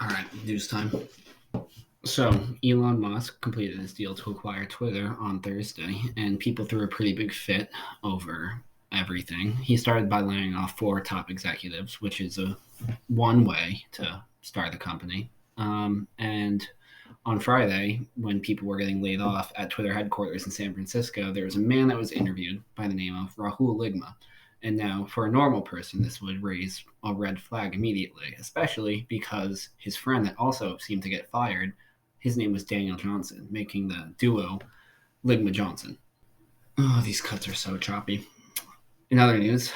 All right, news time. So, Elon Musk completed his deal to acquire Twitter on Thursday, and people threw a pretty big fit over everything. He started by laying off 4 top executives, which is a one way to start the company. And on Friday, when people were getting laid off at Twitter headquarters in San Francisco, there was a man that was interviewed by the name of Rahul Ligma. And now, for a normal person, this would raise a red flag immediately, especially because his friend that also seemed to get fired, his name was Daniel Johnson, making the duo Ligma Johnson. Oh, these cuts are so choppy. In other news,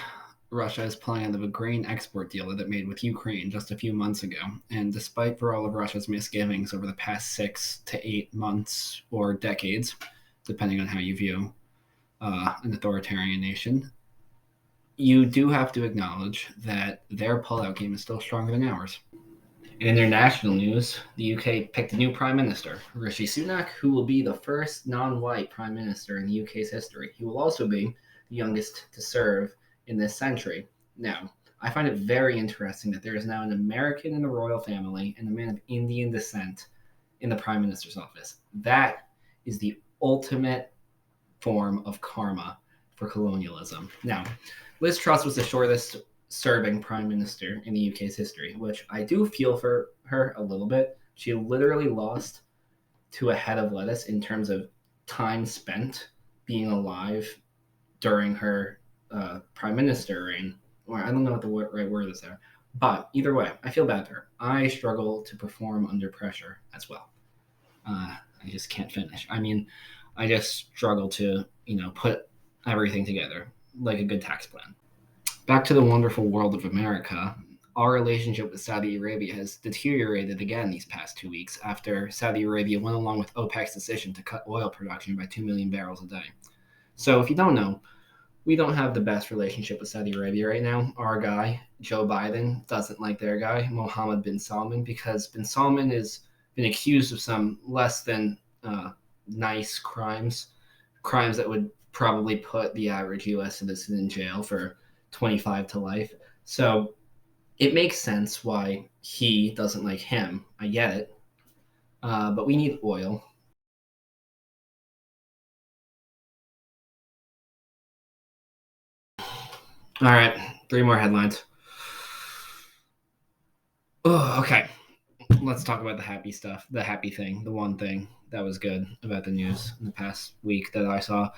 Russia is pulling out of a grain export deal that it made with Ukraine just a few months ago. And despite for all of Russia's misgivings over the past 6 to 8 months or decades, depending on how you view an authoritarian nation, you do have to acknowledge that their pullout game is still stronger than ours. In international news, the UK picked a new Prime Minister, Rishi Sunak, who will be the first non-white Prime Minister in the UK's history. He will also be the youngest to serve in this century. Now, I find it very interesting that there is now an American in the royal family and a man of Indian descent in the Prime Minister's office. That is the ultimate form of karma for colonialism. Now, Liz Truss was the shortest serving prime minister in the UK's history, which I do feel for her a little bit. She literally lost to a head of lettuce in terms of time spent being alive during her prime minister reign. Or I don't know what the right word is there. But either way, I feel bad for her. I struggle to perform under pressure as well. I just can't finish. I mean, I just struggle to, put everything together like a good tax plan. Back to the wonderful world of America, our relationship with Saudi Arabia has deteriorated again these past 2 weeks after Saudi Arabia went along with OPEC's decision to cut oil production by 2 million barrels a day. So if you don't know, we don't have the best relationship with Saudi Arabia right now. Our guy, Joe Biden, doesn't like their guy, Mohammed bin Salman, because bin Salman has been accused of some less than nice crimes that would probably put the average U.S. citizen in jail for 25 to life. So it makes sense why he doesn't like him. I get it. But we need oil. All right, 3 more headlines. Oh, okay. Let's talk about the happy stuff, the happy thing, the one thing that was good about the news in the past week that I saw.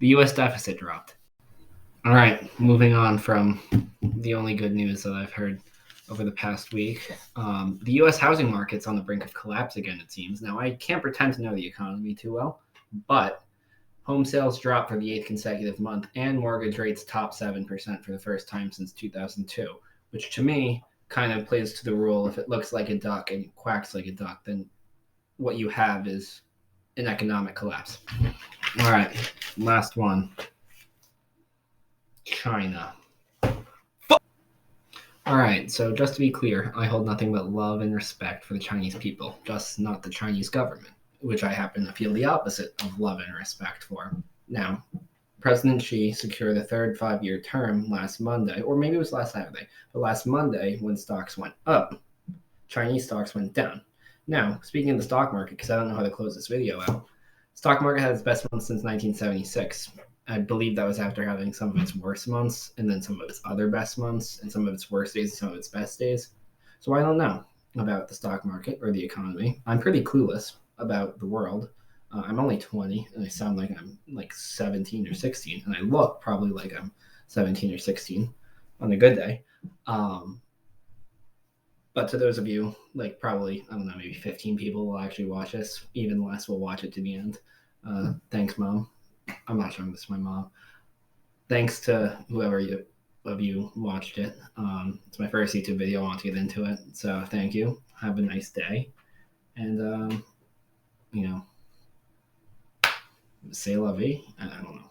The U.S. deficit dropped. All right, moving on from the only good news that I've heard over the past week. The U.S. housing market's on the brink of collapse again, it seems. Now, I can't pretend to know the economy too well, but home sales dropped for the 8th consecutive month, and mortgage rates top 7% for the first time since 2002, which to me kind of plays to the rule: if it looks like a duck and quacks like a duck, then what you have is an economic collapse. All right, last one. China. All right, so just to be clear, I hold nothing but love and respect for the Chinese people, just not the Chinese government, which I happen to feel the opposite of love and respect for. Now, President Xi secured a third 5-year term last Monday, or maybe it was last Saturday, but last Monday when stocks went up, Chinese stocks went down. Now, speaking of the stock market, because I don't know how to close this video out, stock market had its best month since 1976. I believe that was after having some of its worst months and then some of its other best months and some of its worst days and some of its best days. So I don't know about the stock market or the economy. I'm pretty clueless about the world. I'm only 20 and I sound like I'm like 17 or 16, and I look probably like I'm 17 or 16 on a good day. But to those of you, like probably, I don't know, maybe 15 people will actually watch this. Even less will watch it to the end. Thanks, Mom. I'm not showing this to my mom. Thanks to whoever of you watched it. It's my first YouTube video. I want to get into it. So thank you. Have a nice day. And, say la vie. I don't know.